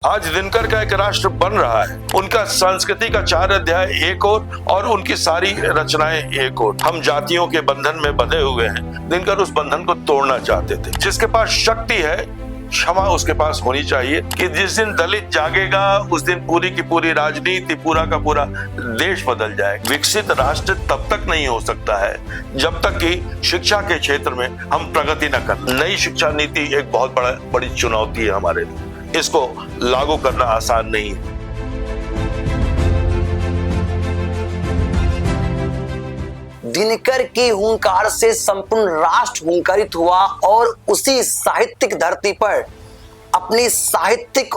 आज दिनकर का एक राष्ट्र बन रहा है। उनका संस्कृति का 4 अध्याय एक और उनकी सारी रचनाएं एक और। हम जातियों के बंधन में बंधे हुए हैं। दिनकर उस बंधन को तोड़ना चाहते थे। जिसके पास शक्ति है, क्षमा उसके पास होनी चाहिए कि जिस दिन दलित जागेगा उस दिन पूरी की पूरी राजनीति, पूरा का पूरा देश बदल जाएगा। विकसित राष्ट्र तब तक नहीं हो सकता है जब तक कि शिक्षा के क्षेत्र में हम प्रगति न करें। नई शिक्षा नीति एक बहुत बड़ी चुनौती है हमारे लिए। इसको लागू करना आसान नहीं है। दिनकर की हुंकार से संपूर्ण राष्ट्र हुंकारित हुआ और उसी साहित्यिक धरती पर अपनी साहित्यिक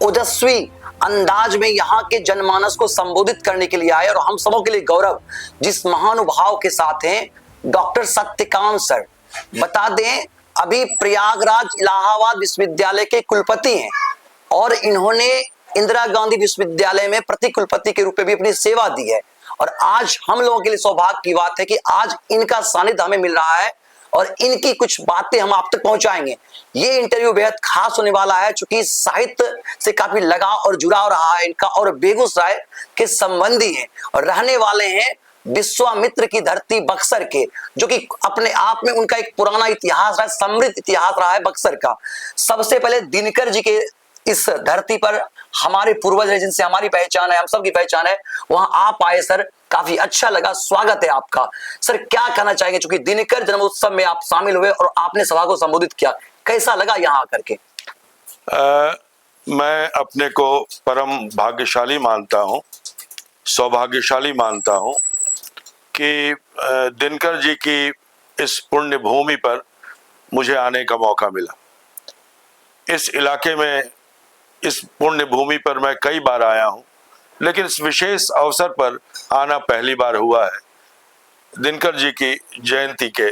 ओजस्वी अंदाज में यहाँ के जनमानस को संबोधित करने के लिए आए। और हम सबों के लिए गौरव जिस महानुभाव के साथ हैं डॉक्टर सत्यकांत सर। बता दें, अभी प्रयागराज इलाहाबाद विश्वविद्यालय के कुलपति हैं और इन्होंने इंदिरा गांधी विश्वविद्यालय में प्रति कुलपति के रूप में भी अपनी सेवा दी है। और आज हम लोगों के लिए सौभाग्य की बात है कि आज इनका सानिध्य हमें मिल रहा है और इनकी कुछ बातें हम आप तक पहुंचाएंगे। ये इंटरव्यू बेहद खास होने वाला है क्योंकि साहित्य से काफी लगाव और जुड़ाव रहा है इनका और बेगूसराय के संबंधी हैं और रहने वाले हैं विश्वामित्र की धरती बक्सर के, जो कि अपने आप में उनका एक पुराना इतिहास रहा है, समृद्ध इतिहास रहा है बक्सर का। सबसे पहले दिनकर जी के इस धरती पर हमारे पूर्वज है जिनसे हमारी पहचान है, हम सब की पहचान है, वहां आप आए सर, काफी अच्छा लगा, स्वागत है आपका। सर क्या कहना चाहेंगे, क्योंकि दिनकर जन्म उत्सव में आप शामिल हुए और आपने सभा को संबोधित किया, कैसा लगा यहाँ आकर के? मैं अपने को परम भाग्यशाली मानता हूँ, सौभाग्यशाली मानता हूँ कि दिनकर जी की इस पुण्य भूमि पर मुझे आने का मौका मिला। इस इलाके में, इस पुण्य भूमि पर मैं कई बार आया हूं, लेकिन इस विशेष अवसर पर आना पहली बार हुआ है, दिनकर जी की जयंती के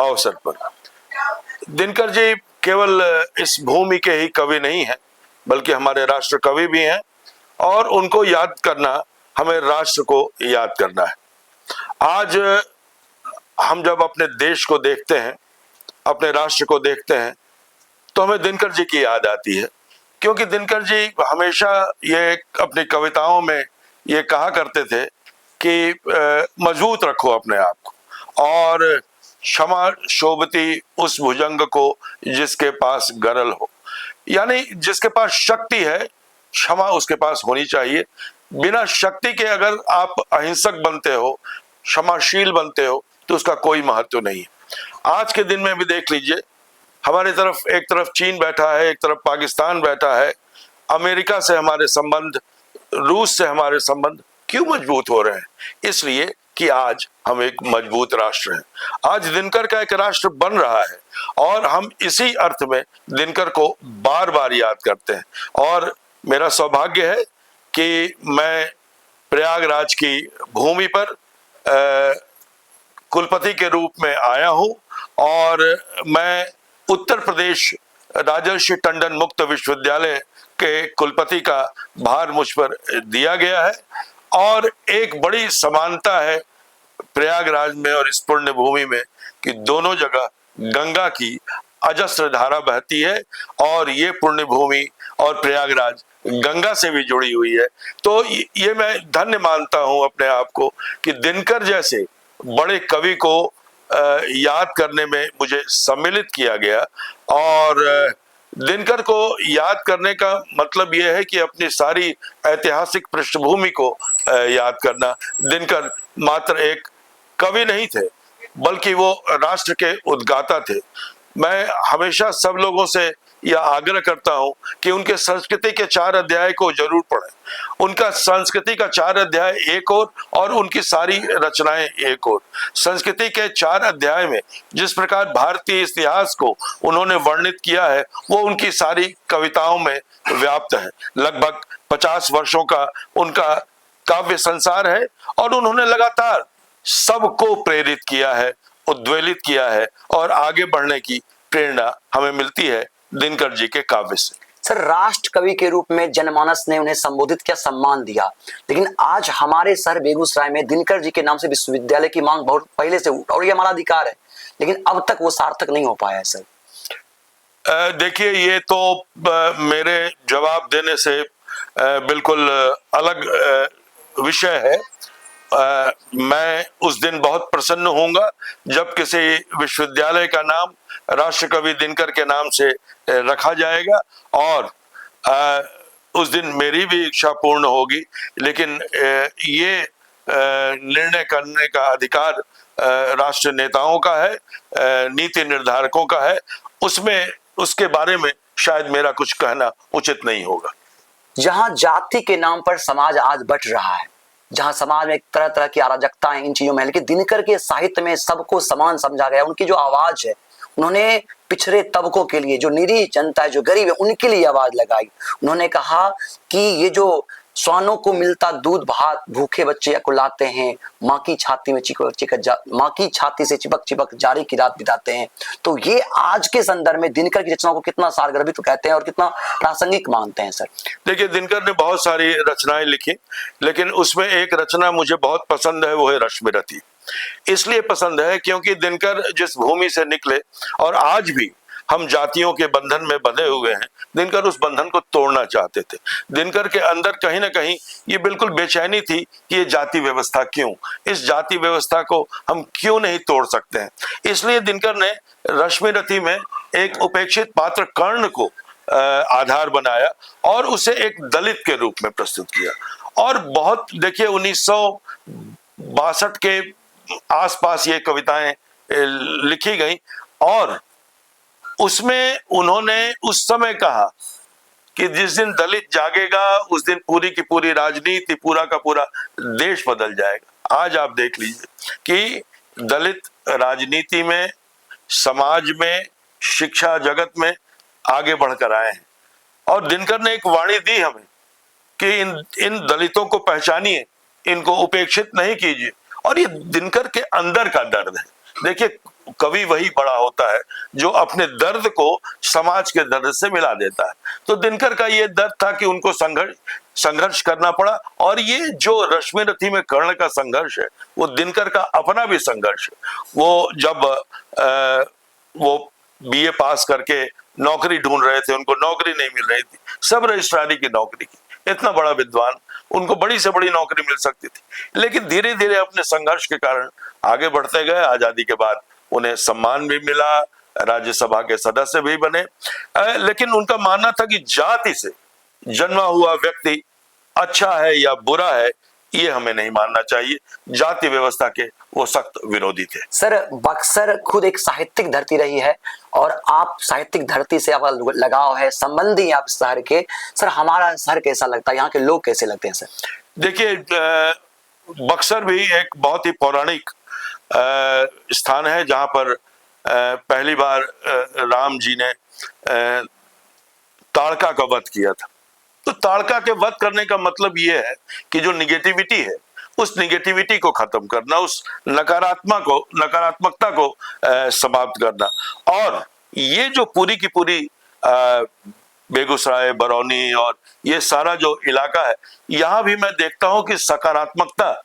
अवसर पर। दिनकर जी केवल इस भूमि के ही कवि नहीं हैं, बल्कि हमारे राष्ट्र कवि भी हैं और उनको याद करना हमें राष्ट्र को याद करना है। आज हम जब अपने देश को देखते हैं, अपने राष्ट्र को देखते हैं, तो हमें दिनकर जी की याद आती है, क्योंकि दिनकर जी हमेशा ये अपनी कविताओं में ये कहा करते थे कि मजबूत रखो अपने आप को और क्षमा शोभती उस भुजंग को जिसके पास गरल हो। यानी जिसके पास शक्ति है, क्षमा उसके पास होनी चाहिए। बिना शक्ति के अगर आप अहिंसक बनते हो, क्षमाशील बनते हो, तो उसका कोई महत्व नहीं है। आज के दिन में भी देख लीजिए, हमारी तरफ एक तरफ चीन बैठा है, एक तरफ पाकिस्तान बैठा है। अमेरिका से हमारे संबंध, रूस से हमारे संबंध क्यों मजबूत हो रहे हैं? इसलिए कि आज हम एक मजबूत राष्ट्र हैं। आज दिनकर का एक राष्ट्र बन रहा है और हम इसी अर्थ में दिनकर को बार बार याद करते हैं। और मेरा सौभाग्य है कि मैं प्रयागराज की भूमि पर कुलपति के रूप में आया हूं और मैं उत्तर प्रदेश राजर्षि टंडन मुक्त विश्वविद्यालय के कुलपति का भार मुझ पर दिया गया है। और एक बड़ी समानता है प्रयागराज में और इस पुण्य भूमि में कि दोनों जगह गंगा की अजस्र धारा बहती है और ये पुण्य भूमि और प्रयागराज गंगा से भी जुड़ी हुई है। तो ये मैं धन्य मानता हूं अपने आप को कि दिनकर जैसे बड़े कवि को याद करने में मुझे सम्मिलित किया गया। और दिनकर को याद करने का मतलब यह है कि अपनी सारी ऐतिहासिक पृष्ठभूमि को याद करना। दिनकर मात्र एक कवि नहीं थे, बल्कि वो राष्ट्र के उद्गाता थे। मैं हमेशा सब लोगों से यह आग्रह करता हूं कि उनके संस्कृति के 4 अध्याय को जरूर पढ़ें। उनका संस्कृति का 4 अध्याय एक और उनकी सारी रचनाएं एक और। संस्कृति के 4 अध्याय में जिस प्रकार भारतीय इतिहास को उन्होंने वर्णित किया है, वो उनकी सारी कविताओं में व्याप्त है। लगभग 50 वर्षों का उनका काव्य संसार है और उन्होंने लगातार सबको प्रेरित किया है, उद्वेलित किया है और आगे बढ़ने की प्रेरणा हमें मिलती है दिनकर जी के काव्य से। सर, राष्ट्र कवि के रूप में जनमानस ने उन्हें संबोधित किया, सम्मान दिया, लेकिन आज हमारे शहर बेगूसराय में दिनकर जी के नाम से विश्वविद्यालय की मांग बहुत पहले से और ये हमारा अधिकार है, लेकिन अब तक वो सार्थक नहीं हो पाया है। सर, देखिए, ये तो मेरे जवाब देने से बिल्कुल अलग विषय है। मैं उस दिन बहुत प्रसन्न होऊंगा जब किसी विश्वविद्यालय का नाम राष्ट्रकवि दिनकर के नाम से रखा जाएगा, और उस दिन मेरी भी इच्छा पूर्ण होगी। लेकिन ये निर्णय करने का अधिकार राष्ट्र नेताओं का है, नीति निर्धारकों का है। उसमें उसके बारे में शायद मेरा कुछ कहना उचित नहीं होगा। जहां जाति के नाम पर समाज आज बट रहा है, जहां समाज में तरह तरह की अराजकताएं इन चीजों में, लेकिन दिनकर के साहित्य में सबको समान समझा गया। उनकी जो आवाज है, उन्होंने पिछड़े तबकों के लिए, जो निरीह जनता है, जो गरीब है, उनके लिए आवाज लगाई। उन्होंने कहा कि ये जो स्वानों को मिलता दूध भात, भूखे बच्चे कुलाते हैं, माँ की छाती में माँ की छाती से चिपक चिपक जारी की रात बिताते हैं। तो ये आज के संदर्भ में दिनकर की रचनाओं को कितना सारगर्भित कहते हैं और कितना प्रासंगिक मानते हैं सर? देखिए, दिनकर ने बहुत सारी रचनाएं लिखी, लेकिन उसमें एक रचना मुझे बहुत पसंद है, वो है रश्मिरथी। इसलिए पसंद है क्योंकि दिनकर जिस भूमि से निकले, और आज भी हम जातियों के बंधन में बंधे हुए हैं, दिनकर उस बंधन को तोड़ना चाहते थे। दिनकर के अंदर कहीं ना कहीं ये बिल्कुल बेचैनी थी कि ये जाति व्यवस्था क्यों, इस जाति व्यवस्था को हम क्यों नहीं तोड़ सकते हैं। इसलिए दिनकर ने रश्मिरथी में एक उपेक्षित पात्र कर्ण को आधार बनाया और उसे एक दलित के रूप में प्रस्तुत किया। और बहुत देखिए, 1962 के आसपास ये कविताएं लिखी गई, और उसमें उन्होंने उस समय कहा कि जिस दिन दलित जागेगा उस दिन पूरी की पूरी राजनीति, पूरा का पूरा देश बदल जाएगा। आज आप देख लीजिए कि दलित राजनीति में, समाज में, शिक्षा जगत में आगे बढ़कर आए हैं। और दिनकर ने एक वाणी दी हमें कि इन दलितों को पहचानिए, इनको उपेक्षित नहीं कीजिए। और ये दिनकर के अंदर का दर्द है। देखिए, कवि वही बड़ा होता है जो अपने दर्द को समाज के दर्द से मिला देता है। तो दिनकर का ये दर्द था कि उनको संघर्ष करना पड़ा, और ये जो रश्मिरथी में कर्ण का संघर्ष है, वो दिनकर का अपना भी संघर्ष है। वो जब वो बीए पास करके नौकरी ढूंढ रहे थे, उनको नौकरी नहीं मिल रही थी, सब रजिस्ट्रारी की नौकरी की, इतना बड़ा विद्वान, उनको बड़ी से बड़ी नौकरी मिल सकती थी, लेकिन धीरे धीरे अपने संघर्ष के कारण आगे बढ़ते गए। आजादी के बाद उन्हें सम्मान भी मिला, राज्यसभा के सदस्य भी बने, लेकिन उनका मानना था कि जाति से जन्मा हुआ व्यक्ति अच्छा है या बुरा है, ये हमें नहीं मानना चाहिए। जाति व्यवस्था के वो सख्त विरोधी थे। सर, बक्सर खुद एक साहित्यिक धरती रही है, और आप साहित्यिक धरती से आपका लगाव है, संबंधी आप शहर के। सर, हमारा शहर कैसा लगता है, यहाँ के लोग कैसे लगते हैं सर? देखिए, बक्सर भी एक बहुत ही पौराणिक स्थान है, जहां पर पहली बार राम जी ने ताड़का का वध किया था। तो ताड़का के वध करने का मतलब ये है कि जो निगेटिविटी है, उस निगेटिविटी को खत्म करना, उस नकारात्मकता को समाप्त करना। और ये जो पूरी की पूरी बेगूसराय, बरौनी और ये सारा जो इलाका है, यहाँ भी मैं देखता हूँ कि सकारात्मकता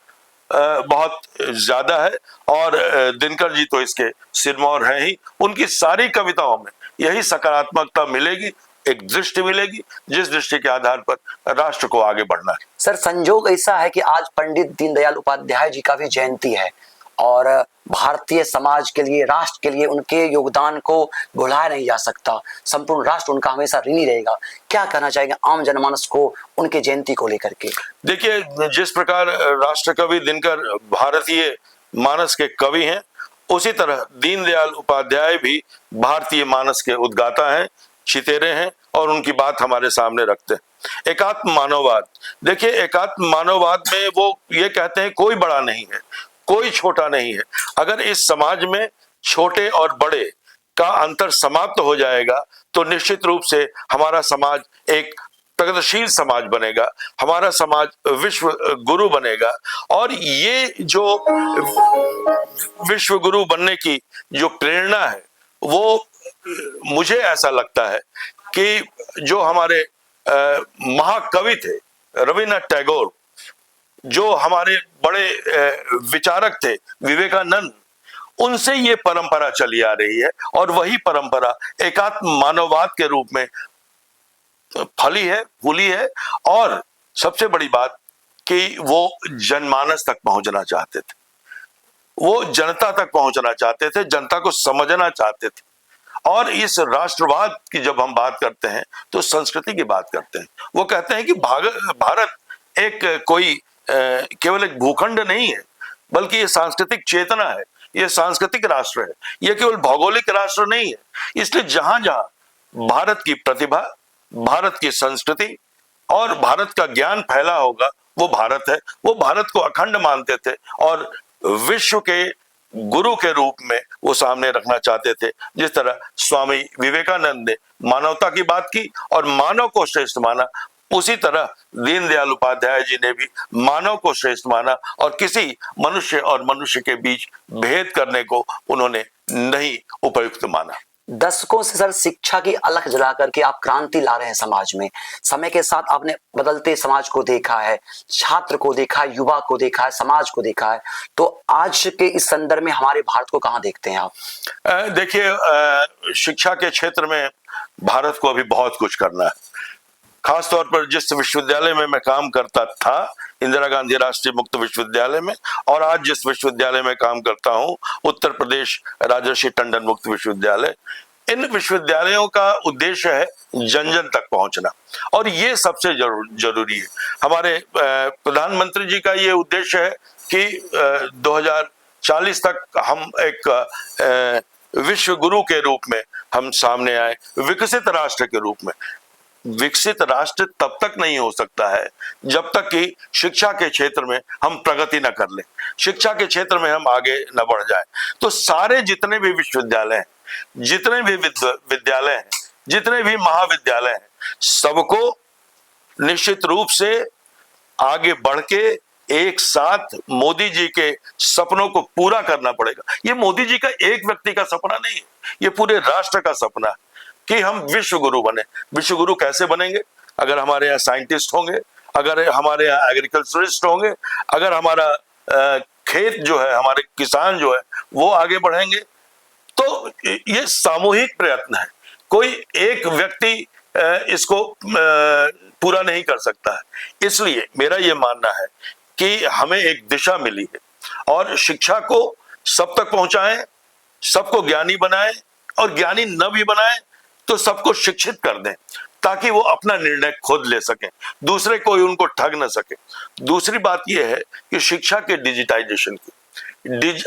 बहुत ज्यादा है। और दिनकर जी तो इसके सिरमौर हैं ही। उनकी सारी कविताओं में यही सकारात्मकता मिलेगी, एक दृष्टि मिलेगी, जिस दृष्टि के आधार पर राष्ट्र को आगे बढ़ना है। सर, संजोग ऐसा है कि आज पंडित दीनदयाल उपाध्याय जी का भी जयंती है, और भारतीय समाज के लिए, राष्ट्र के लिए उनके योगदान को भुलाया नहीं जा सकता। संपूर्ण राष्ट्र उनका हमेशा ऋणी रहेगा। क्या कहना चाहेंगे आम जनमानस को उनके जयंती को लेकर के? देखिए, जिस प्रकार राष्ट्रकवि दिनकर भारतीय मानस के कवि हैं, उसी तरह दीनदयाल उपाध्याय भी भारतीय मानस के उद्गाता हैं, चितेरे हैं, और उनकी बात हमारे सामने रखते हैं। एकात्म मानववाद, देखिए, एकात्म मानववाद में वो ये कहते हैं कोई बड़ा नहीं है, कोई छोटा नहीं है। अगर इस समाज में छोटे और बड़े का अंतर समाप्त हो जाएगा तो निश्चित रूप से हमारा समाज एक प्रगतिशील समाज बनेगा, हमारा समाज विश्व गुरु बनेगा। और ये जो विश्व गुरु बनने की जो प्रेरणा है, वो मुझे ऐसा लगता है कि जो हमारे महाकवि थे रविन्द्रनाथ टैगोर, जो हमारे बड़े विचारक थे विवेकानंद, उनसे ये परंपरा चली आ रही है और वही परंपरा एकात्म मानववाद के रूप में फली है, फूली है। और सबसे बड़ी बात कि वो जनमानस तक पहुंचना चाहते थे, वो जनता तक पहुंचना चाहते थे, जनता को समझना चाहते थे। और इस राष्ट्रवाद की जब हम बात करते हैं तो संस्कृति की बात करते हैं। वो कहते हैं कि भारत एक कोई केवल एक भूखंड नहीं है, बल्कि ये सांस्कृतिक चेतना है, ये सांस्कृतिक राष्ट्र है, ये केवल भौगोलिक राष्ट्र नहीं है। इसलिए जहां जहां भारत की प्रतिभा, भारत की संस्कृति और भारत का ज्ञान फैला होगा वो भारत है। वो भारत को अखंड मानते थे और विश्व के गुरु के रूप में वो सामने रखना चाहते थे। जिस तरह स्वामी विवेकानंद ने मानवता की बात की और मानव को श्रेष्ठ माना, उसी तरह दीनदयाल उपाध्याय जी ने भी मानव को श्रेष्ठ माना और किसी मनुष्य और मनुष्य के बीच भेद करने को उन्होंने नहीं उपयुक्त माना। दशकों से सर शिक्षा की अलख जला करके आप क्रांति ला रहे हैं समाज में। समय के साथ आपने बदलते समाज को देखा है, छात्र को देखा है, युवा को देखा है, समाज को देखा है। तो आज के इस संदर्भ में हमारे भारत को कहां देखते हैं आप? देखिए, शिक्षा के क्षेत्र में भारत को अभी बहुत कुछ करना है। खासतौर पर जिस विश्वविद्यालय में मैं काम करता था, इंदिरा गांधी राष्ट्रीय मुक्त विश्वविद्यालय में, और आज जिस विश्वविद्यालय में काम करता हूं, उत्तर प्रदेश राजर्षि टंडन मुक्त विश्वविद्यालय, इन विश्वविद्यालयों का उद्देश्य है जन जन तक पहुंचना और ये सबसे जरूरी है। हमारे प्रधानमंत्री जी का ये उद्देश्य है कि 2040 तक हम एक विश्व गुरु के रूप में हम सामने आए, विकसित राष्ट्र के रूप में। विकसित राष्ट्र तब तक नहीं हो सकता है जब तक कि शिक्षा के क्षेत्र में हम प्रगति न कर लें, शिक्षा के क्षेत्र में हम आगे न बढ़ जाए। तो सारे जितने भी विश्वविद्यालय हैं, जितने भी विद्यालय हैं, जितने भी महाविद्यालय हैं, सबको निश्चित रूप से आगे बढ़ के एक साथ मोदी जी के सपनों को पूरा करना पड़ेगा। ये मोदी जी का एक व्यक्ति का सपना नहीं है, ये पूरे राष्ट्र का सपना है कि हम विश्व गुरु बने। विश्व गुरु कैसे बनेंगे? अगर हमारे यहाँ साइंटिस्ट होंगे, अगर हमारे यहाँ एग्रीकल्चरिस्ट होंगे, अगर हमारा खेत जो है, हमारे किसान जो है वो आगे बढ़ेंगे। तो ये सामूहिक प्रयत्न है, कोई एक व्यक्ति इसको पूरा नहीं कर सकता है। इसलिए मेरा ये मानना है कि हमें एक दिशा मिली है और शिक्षा को सब तक पहुंचाएं, सबको ज्ञानी बनाएं और ज्ञानी न भी बनाएं तो सबको शिक्षित कर दें ताकि वो अपना निर्णय खुद ले सकें, दूसरे कोई उनको ठग न सके। दूसरी बात यह है कि शिक्षा के डिजिटाइजेशन की,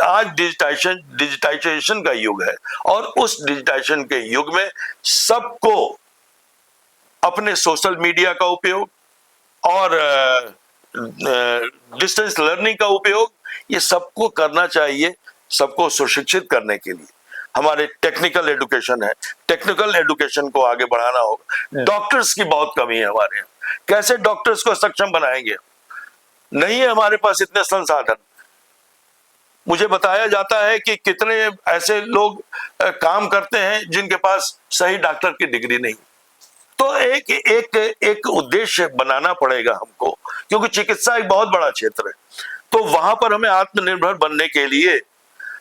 आज डिजिटाइजेशन का युग है और उस डिजिटाइजेशन के युग में सबको अपने सोशल मीडिया का उपयोग और डिस्टेंस लर्निंग का उपयोग ये सबको करना चाहिए, सबको सुशिक्षित करने के लिए। हमारे टेक्निकल एजुकेशन है, टेक्निकल एजुकेशन को आगे बढ़ाना होगा। डॉक्टर्स की बहुत कमी है हमारे यहाँ, कैसे डॉक्टर्स को सक्षम बनाएंगे? नहीं है हमारे पास इतने संसाधन। मुझे बताया जाता है कि कितने ऐसे लोग काम करते हैं जिनके पास सही डॉक्टर की डिग्री नहीं। तो एक उद्देश्य बनाना पड़ेगा हमको, क्योंकि चिकित्सा एक बहुत बड़ा क्षेत्र है। तो वहां पर हमें आत्मनिर्भर बनने के लिए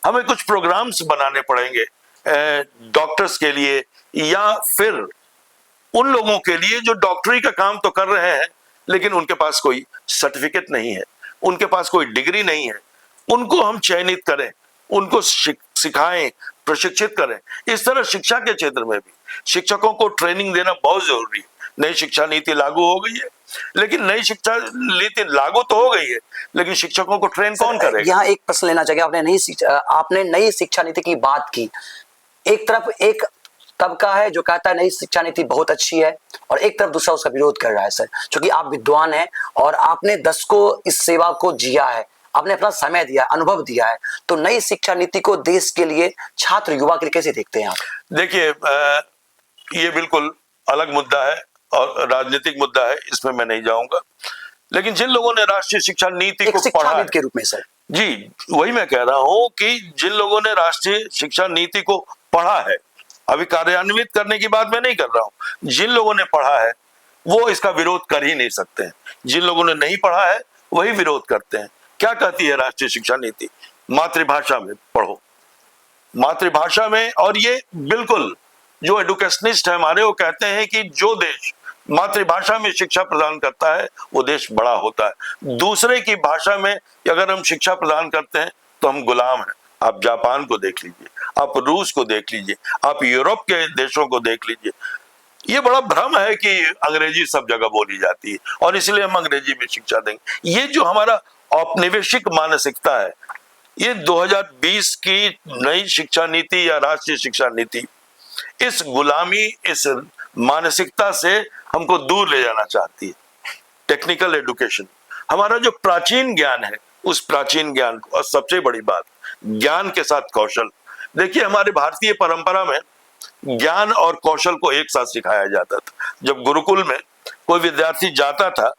हमें कुछ प्रोग्राम्स बनाने पड़ेंगे डॉक्टर्स के लिए, या फिर उन लोगों के लिए जो डॉक्टरी का काम तो कर रहे हैं लेकिन उनके पास कोई सर्टिफिकेट नहीं है, उनके पास कोई डिग्री नहीं है। उनको हम चयनित करें, उनको सिखाएं, प्रशिक्षित करें। इस तरह शिक्षा के क्षेत्र में भी शिक्षकों को ट्रेनिंग देना बहुत जरूरी है। नई शिक्षा नीति लागू हो गई है, लेकिन नई शिक्षा नीति लागू तो हो गई है, लेकिन शिक्षकों को ट्रेन कौन करेगा? यहाँ एक प्रश्न लेना चाहिए। आपने नई शिक्षा नीति की बात की। एक तरफ एक तबका है जो कहता है नई शिक्षा नीति बहुत अच्छी है और एक तरफ दूसरा उसका विरोध कर रहा है। सर, क्योंकि आप विद्वान हैं और आपने दशकों इस सेवा को जिया है, आपने अपना समय दिया, अनुभव दिया है, तो नई शिक्षा नीति को देश के लिए, छात्र युवा के लिए कैसे देखते हैं आप? देखिए, ये बिल्कुल अलग मुद्दा है और राजनीतिक मुद्दा है, इसमें मैं नहीं जाऊंगा। लेकिन जिन लोगों ने राष्ट्रीय शिक्षा नीति को पढ़ा के रूप में सर, जी वही मैं कह रहा हूं कि जिन लोगों ने राष्ट्रीय शिक्षा नीति को पढ़ा है, अभी कार्यान्वित करने की बात मैं नहीं कर रहा हूं, जिन लोगों ने पढ़ा है वो इसका विरोध कर ही नहीं सकते हैं। जिन लोगों ने नहीं पढ़ा है वही विरोध करते हैं। क्या कहती है राष्ट्रीय शिक्षा नीति? मातृभाषा में पढ़ो, मातृभाषा में। और ये बिल्कुल जो एडुकेशनिस्ट है हमारे, वो कहते हैं कि जो देश मातृभाषा में शिक्षा प्रदान करता है वो देश बड़ा होता है। दूसरे की भाषा में अगर हम शिक्षा प्रदान करते हैं तो हम गुलाम हैं। आप जापान को देख लीजिए, आप रूस को देख लीजिए, आप यूरोप के देशों को देख लीजिए। ये बड़ा भ्रम है कि अंग्रेजी सब जगह बोली जाती है और इसलिए हम अंग्रेजी में शिक्षा देंगे। ये जो हमारा औपनिवेशिक मानसिकता है, ये 2020 की नई शिक्षा नीति या राष्ट्रीय शिक्षा नीति इस गुलामी, इस मानसिकता से हमको दूर ले जाना चाहती है। टेक्निकल एजुकेशन, हमारा जो प्राचीन ज्ञान है, उस प्राचीन ज्ञान को, और सबसे बड़ी बात ज्ञान के साथ कौशल। देखिए हमारे भारतीय परंपरा में ज्ञान और कौशल को एक साथ सिखाया जाता था। जब गुरुकुल में कोई विद्यार्थी जाता था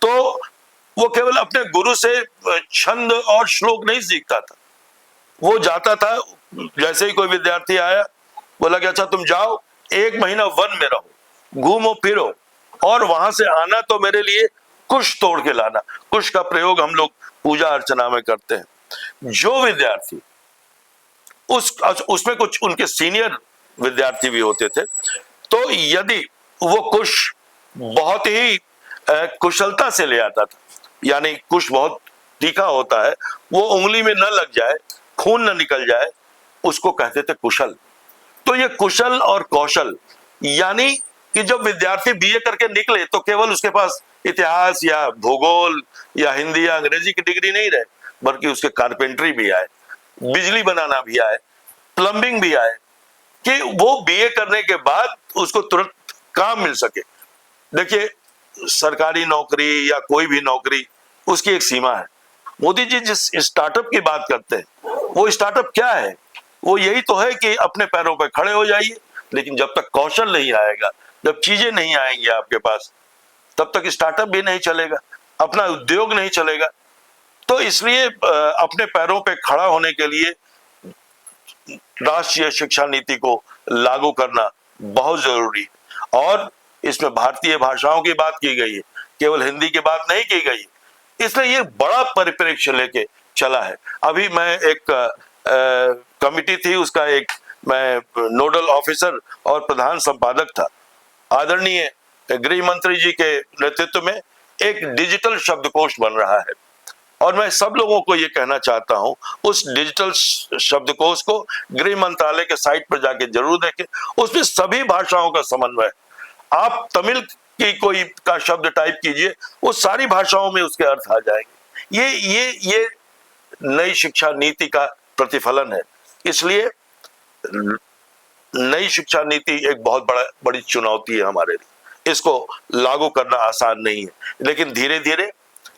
तो वो केवल अपने गुरु से छंद और श्लोक नहीं सीखता था। वो जाता था, जैसे ही कोई विद्यार्थी आया बोला कि अच्छा तुम जाओ, 1 महीना वन में रहो, घूमो फिरो, और वहां से आना तो मेरे लिए कुश तोड़ के लाना। कुश का प्रयोग हम लोग पूजा अर्चना में करते हैं। जो विद्यार्थी उसमें कुछ उनके सीनियर विद्यार्थी भी होते थे, तो यदि वो कुश बहुत ही कुशलता से ले आता था, यानी कुश बहुत तीखा होता है, वो उंगली में न लग जाए, खून न निकल जाए, उसको कहते थे कुशल। तो ये कुशल और कौशल, यानी कि जब विद्यार्थी बीए करके निकले तो केवल उसके पास इतिहास या भूगोल या हिंदी या अंग्रेजी की डिग्री नहीं रहे, बल्कि उसके कारपेंटरी भी आए, बिजली बनाना भी आए, प्लम्बिंग भी आए, कि वो बीए करने के बाद उसको तुरंत काम मिल सके। देखिए सरकारी नौकरी या कोई भी नौकरी, उसकी एक सीमा है। मोदी जी जिस स्टार्टअप की बात करते हैं, वो स्टार्टअप क्या है? वो यही तो है कि अपने पैरों पर खड़े हो जाइए। लेकिन जब तक कौशल नहीं आएगा, जब चीजें नहीं आएंगी आपके पास, तब तक स्टार्टअप भी नहीं चलेगा, अपना उद्योग नहीं चलेगा। तो इसलिए अपने पैरों पे खड़ा होने के लिए राष्ट्रीय शिक्षा नीति को लागू करना बहुत जरूरी है। और इसमें भारतीय भाषाओं की बात की गई है, केवल हिंदी की बात नहीं की गई, इसलिए ये बड़ा परिप्रेक्ष्य लेके चला है। अभी मैं एक कमिटी थी, उसका एक मैं नोडल ऑफिसर और प्रधान संपादक था। आदरणीय गृह मंत्री जी के नेतृत्व में एक डिजिटल शब्दकोश बन रहा है, और मैं सब लोगों को ये कहना चाहता हूं, उस डिजिटल शब्दकोश को गृह मंत्रालय के साइट पर जाके जरूर देखें। उसमें सभी भाषाओं का समन्वय। आप तमिल की कोई का शब्द टाइप कीजिए, वो सारी भाषाओं में उसके अर्थ आ जाएंगे। ये नई शिक्षा नीति का प्रतिफलन है। इसलिए नई शिक्षा नीति एक बहुत बड़ी चुनौती है हमारे लिए। इसको लागू करना आसान नहीं है, लेकिन धीरे धीरे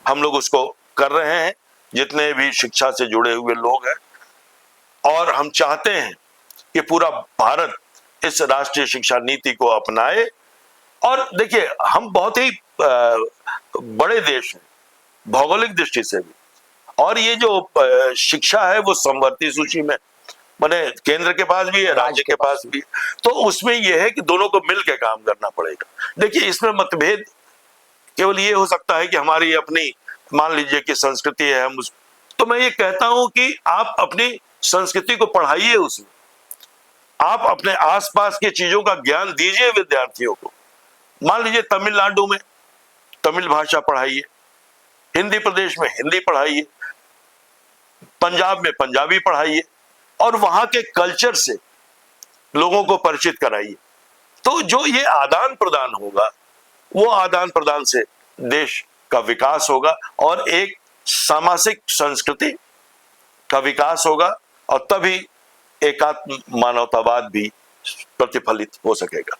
हम लोग उसको कर रहे हैं, जितने भी शिक्षा से जुड़े हुए लोग हैं। और हम चाहते हैं कि पूरा भारत इस राष्ट्रीय शिक्षा नीति को अपनाए। और देखिए हम बहुत ही बड़े देश हैं भौगोलिक दृष्टि से भी, और ये जो शिक्षा है वो समवर्ती सूची में, माने केंद्र के पास भी है, राज्य के पास भी। तो उसमें यह है कि दोनों को मिलकर काम करना पड़ेगा। देखिए इसमें मतभेद केवल ये हो सकता है कि हमारी अपनी, मान लीजिए कि संस्कृति है, हम उस, तो मैं ये कहता हूं कि आप अपनी संस्कृति को पढ़ाइए, उसमें आप अपने आसपास की चीजों का ज्ञान दीजिए विद्यार्थियों को। मान लीजिए तमिलनाडु में तमिल भाषा पढ़ाइए, हिंदी प्रदेश में हिंदी पढ़ाइए, पंजाब में पंजाबी पढ़ाइए, और वहां के कल्चर से लोगों को परिचित कराइए। तो जो ये आदान प्रदान होगा, वो आदान प्रदान से देश का विकास होगा और एक सामाजिक संस्कृति का विकास होगा, और तभी एकात्म मानवतावाद भी प्रतिफलित हो सकेगा।